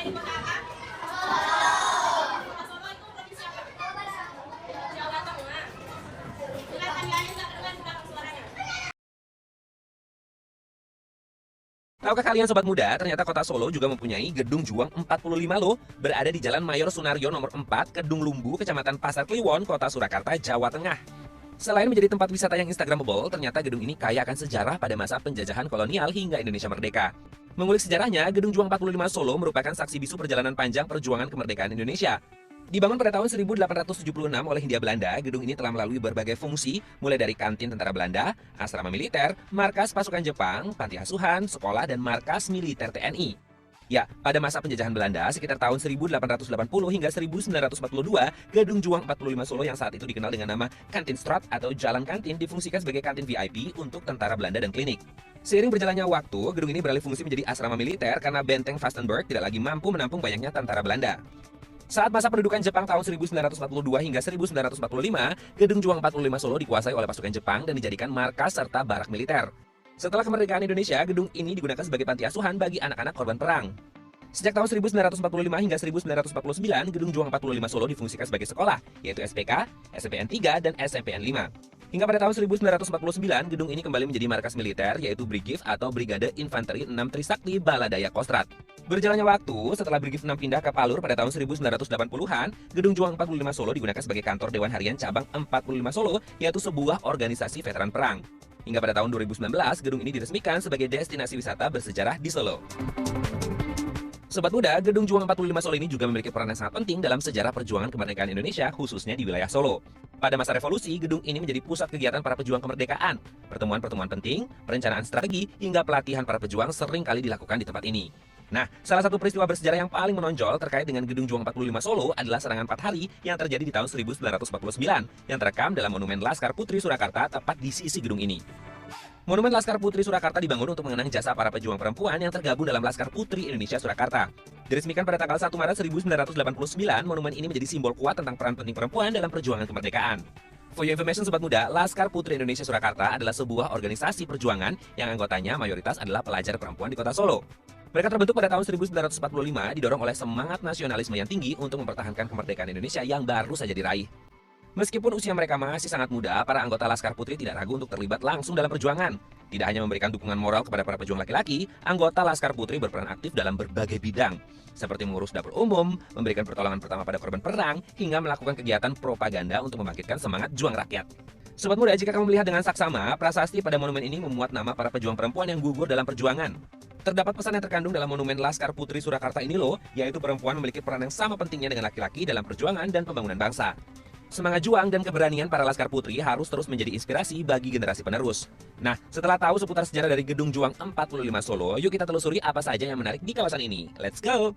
Tahukah kalian sobat muda, ternyata kota Solo juga mempunyai Gedung Juang 45 loh, berada di Jalan Mayor Sunaryo nomor 4, Kedung Lumbu, Kecamatan Pasar Kliwon, Kota Surakarta, Jawa Tengah. Selain menjadi tempat wisata yang instagramable, ternyata gedung ini kaya akan sejarah pada masa penjajahan kolonial hingga Indonesia merdeka. Mengulik sejarahnya, Gedung Juang 45 Solo merupakan saksi bisu perjalanan panjang perjuangan kemerdekaan Indonesia. Dibangun pada tahun 1876 oleh Hindia Belanda, gedung ini telah melalui berbagai fungsi, mulai dari kantin tentara Belanda, asrama militer, markas pasukan Jepang, panti asuhan, sekolah, dan markas militer TNI. Ya, pada masa penjajahan Belanda, sekitar tahun 1880 hingga 1942, Gedung Juang 45 Solo yang saat itu dikenal dengan nama Kantinstraat atau Jalan Kantin difungsikan sebagai kantin VIP untuk tentara Belanda dan klinik. Seiring berjalannya waktu, gedung ini beralih fungsi menjadi asrama militer karena benteng Vastenburg tidak lagi mampu menampung banyaknya tentara Belanda. Saat masa pendudukan Jepang tahun 1942 hingga 1945, Gedung Juang 45 Solo dikuasai oleh pasukan Jepang dan dijadikan markas serta barak militer. Setelah kemerdekaan Indonesia, gedung ini digunakan sebagai panti asuhan bagi anak-anak korban perang. Sejak tahun 1945 hingga 1949, Gedung Juang 45 Solo difungsikan sebagai sekolah, yaitu SPK, SMPN 3, dan SMPN 5. Hingga pada tahun 1949, gedung ini kembali menjadi markas militer, yaitu Brigif atau Brigade Infanteri 6 Trisakti Baladaya Kostrad. Berjalannya waktu, setelah Brigif 6 pindah ke Palur pada tahun 1980-an, Gedung Juang 45 Solo digunakan sebagai kantor Dewan Harian Cabang 45 Solo, yaitu sebuah organisasi veteran perang. Hingga pada tahun 2019, gedung ini diresmikan sebagai destinasi wisata bersejarah di Solo. Sobat muda, Gedung Juang 45 Solo ini juga memiliki peran yang sangat penting dalam sejarah perjuangan kemerdekaan Indonesia, khususnya di wilayah Solo. Pada masa revolusi, gedung ini menjadi pusat kegiatan para pejuang kemerdekaan. Pertemuan-pertemuan penting, perencanaan strategi, hingga pelatihan para pejuang sering kali dilakukan di tempat ini. Nah, salah satu peristiwa bersejarah yang paling menonjol terkait dengan Gedung Juang 45 Solo adalah serangan 4 hari yang terjadi di tahun 1949, yang terekam dalam Monumen Laskar Putri Surakarta tepat di sisi gedung ini. Monumen Laskar Putri Surakarta dibangun untuk mengenang jasa para pejuang perempuan yang tergabung dalam Laskar Putri Indonesia Surakarta. Diresmikan pada tanggal 1 Maret 1989, monumen ini menjadi simbol kuat tentang peran penting perempuan dalam perjuangan kemerdekaan. For your information sobat muda, Laskar Putri Indonesia Surakarta adalah sebuah organisasi perjuangan yang anggotanya mayoritas adalah pelajar perempuan di kota Solo. Mereka terbentuk pada tahun 1945 didorong oleh semangat nasionalisme yang tinggi untuk mempertahankan kemerdekaan Indonesia yang baru saja diraih. Meskipun usia mereka masih sangat muda, para anggota Laskar Putri tidak ragu untuk terlibat langsung dalam perjuangan. Tidak hanya memberikan dukungan moral kepada para pejuang laki-laki, anggota Laskar Putri berperan aktif dalam berbagai bidang, seperti mengurus dapur umum, memberikan pertolongan pertama pada korban perang, hingga melakukan kegiatan propaganda untuk membangkitkan semangat juang rakyat. Sobat muda, jika kamu melihat dengan saksama, prasasti pada monumen ini memuat nama para pejuang perempuan yang gugur dalam perjuangan. Terdapat pesan yang terkandung dalam Monumen Laskar Putri Surakarta ini loh, yaitu perempuan memiliki peran yang sama pentingnya dengan laki-laki dalam perjuangan dan pembangunan bangsa. Semangat juang dan keberanian para Laskar Putri harus terus menjadi inspirasi bagi generasi penerus. Nah, setelah tahu seputar sejarah dari Gedung Juang 45 Solo, yuk kita telusuri apa saja yang menarik di kawasan ini. Let's go!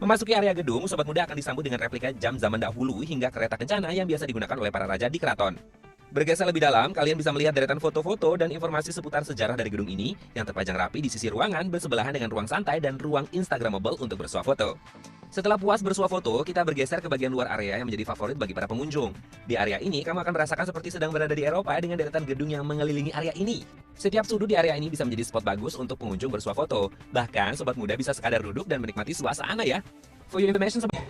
Memasuki area gedung, sobat muda akan disambut dengan replika jam zaman dahulu hingga kereta kencana yang biasa digunakan oleh para raja di keraton. Bergeser lebih dalam, kalian bisa melihat deretan foto-foto dan informasi seputar sejarah dari gedung ini yang terpajang rapi di sisi ruangan bersebelahan dengan ruang santai dan ruang instagramable untuk bersuah foto. Setelah puas bersuah foto, kita bergeser ke bagian luar area yang menjadi favorit bagi para pengunjung. Di area ini, kamu akan merasakan seperti sedang berada di Eropa dengan deretan gedung yang mengelilingi area ini. Setiap sudut di area ini bisa menjadi spot bagus untuk pengunjung bersuah foto. Bahkan, sobat muda bisa sekadar duduk dan menikmati suasana ya. For your information, sobat.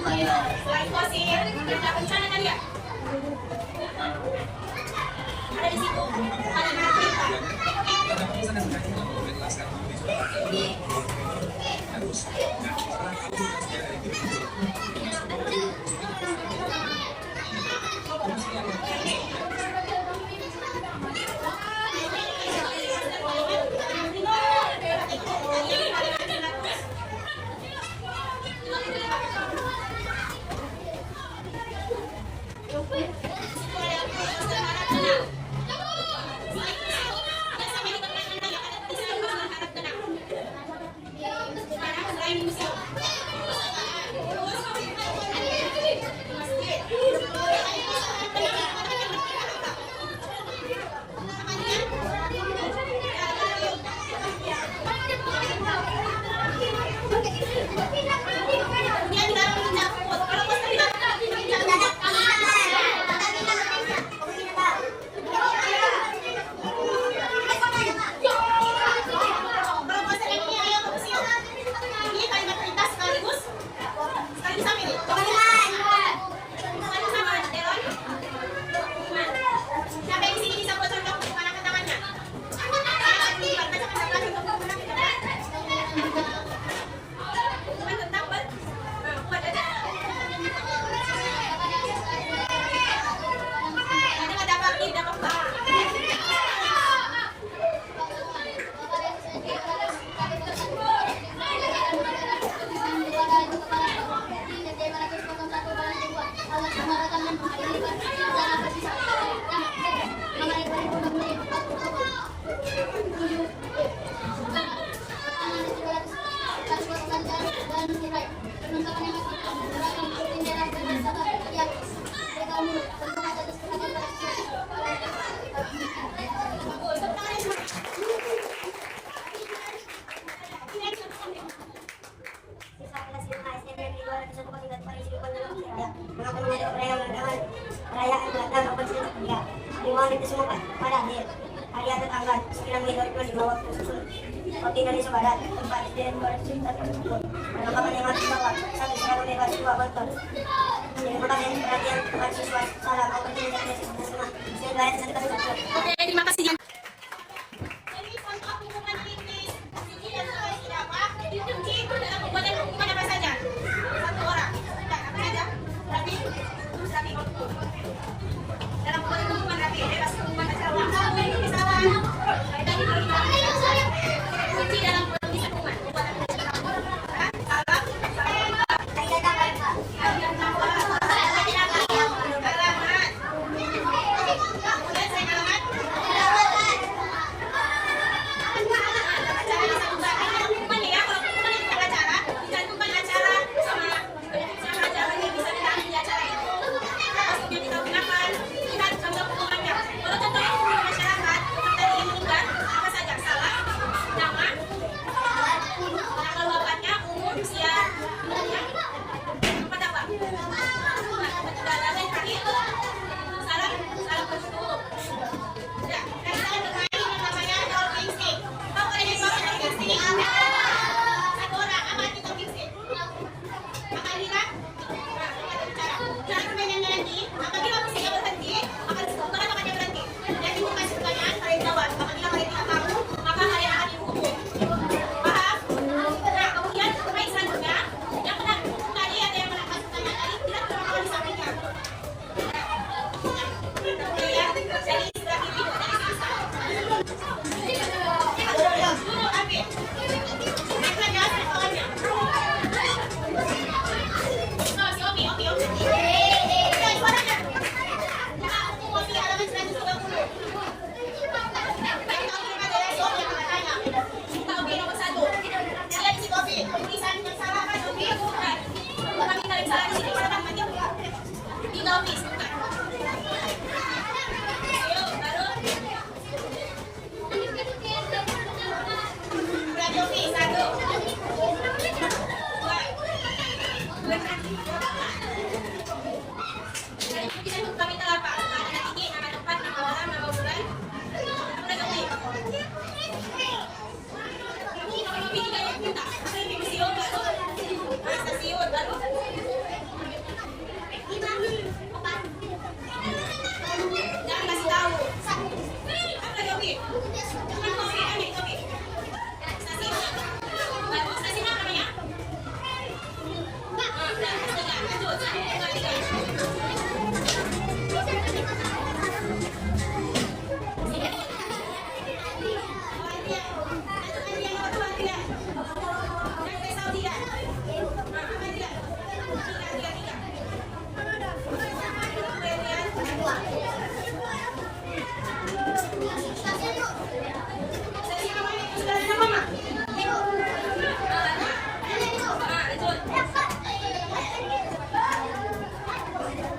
Selain fosil, ada bencana kali ya? Ada di situ. Ada Lagi sama ini. Lagi sama Delon. Sampai di sini bisa buat contoh mana ke tangannya. Perayaan ulang tahun Open Studio Kuliah dimohon ditemukan pada hadir hari atau tanggal 9 Mei 2025 waktu susun Kota Indonesia Barat tempat SDN Barat Cinta tersebut perlengkapan yang harus dibawa satu seragam bebas 2 botol merupakan yang perhatian mahasiswa salam Open Studio Kuliah semua sehingga satu kali satu. Oke, terima kasih. Jadi contoh hukuman tipis Suci dan Sulawesi apa? Dikunci dalam pembuatan hukuman apa saja? Satu orang. Tidak, apa saja? Rapi, dalam pembuatan hukuman rapi, bebas hukuman acara ulang tahun, misalnya kunci dalam penulisan hukuman.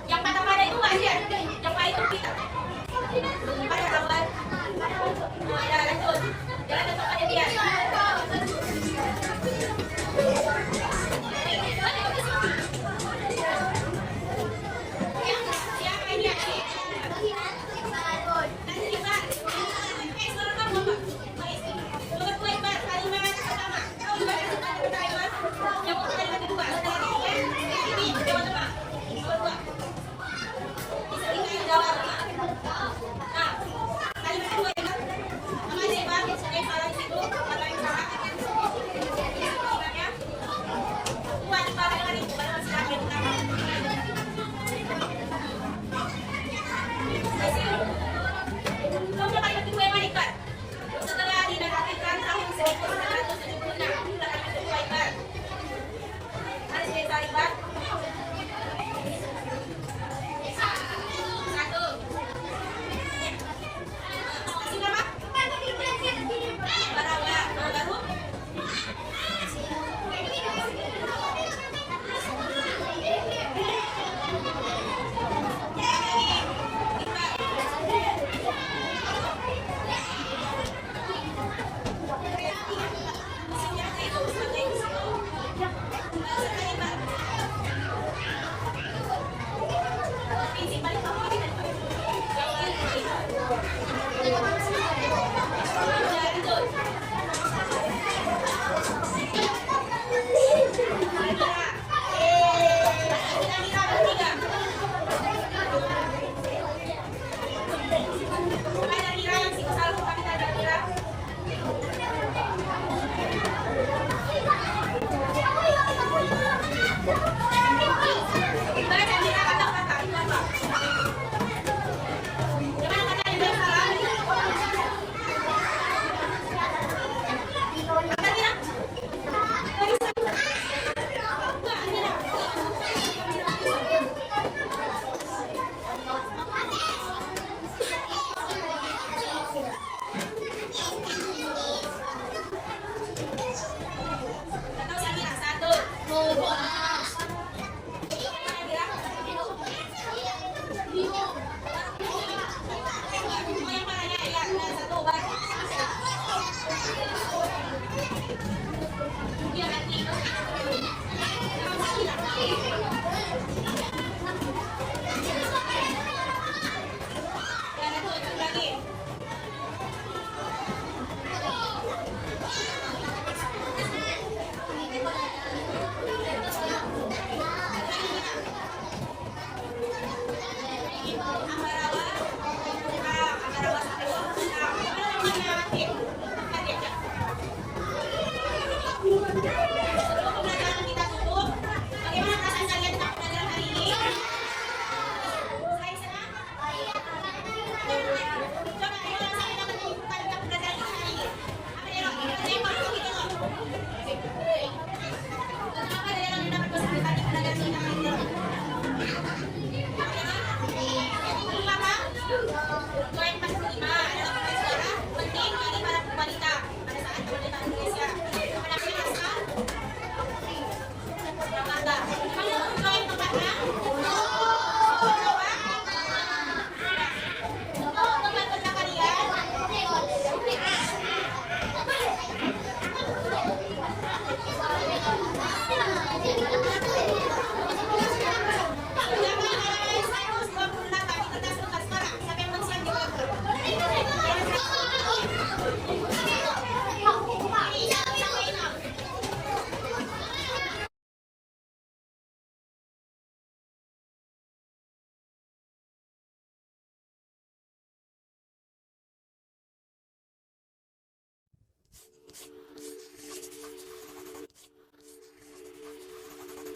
Yang patah pada itu nggak ada, yang pahit itu kita Desa Ribat. 1. Kasih berapa? Barawa. Baru.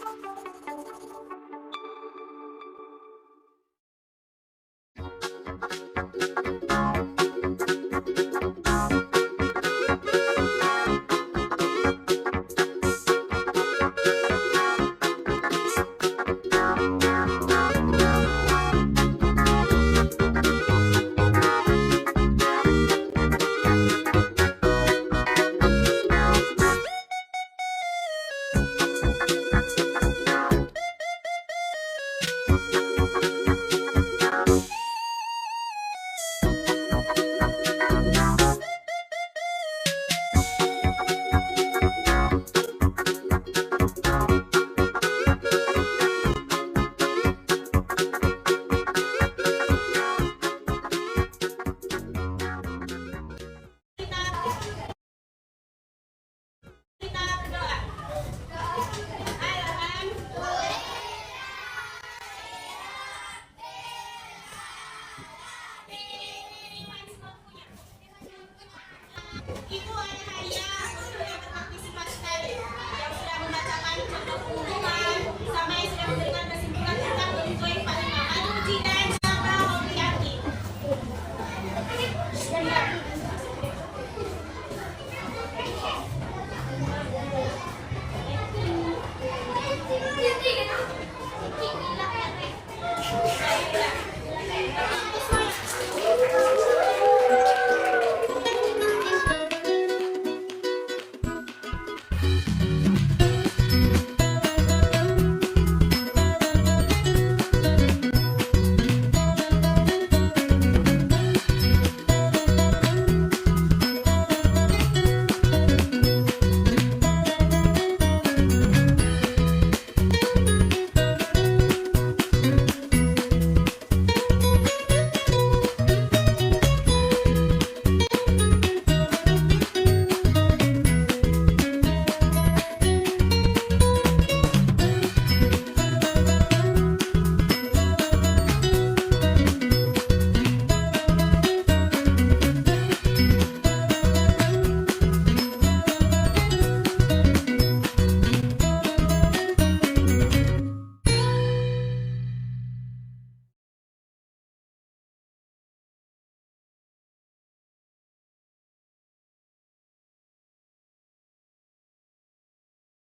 Thank you.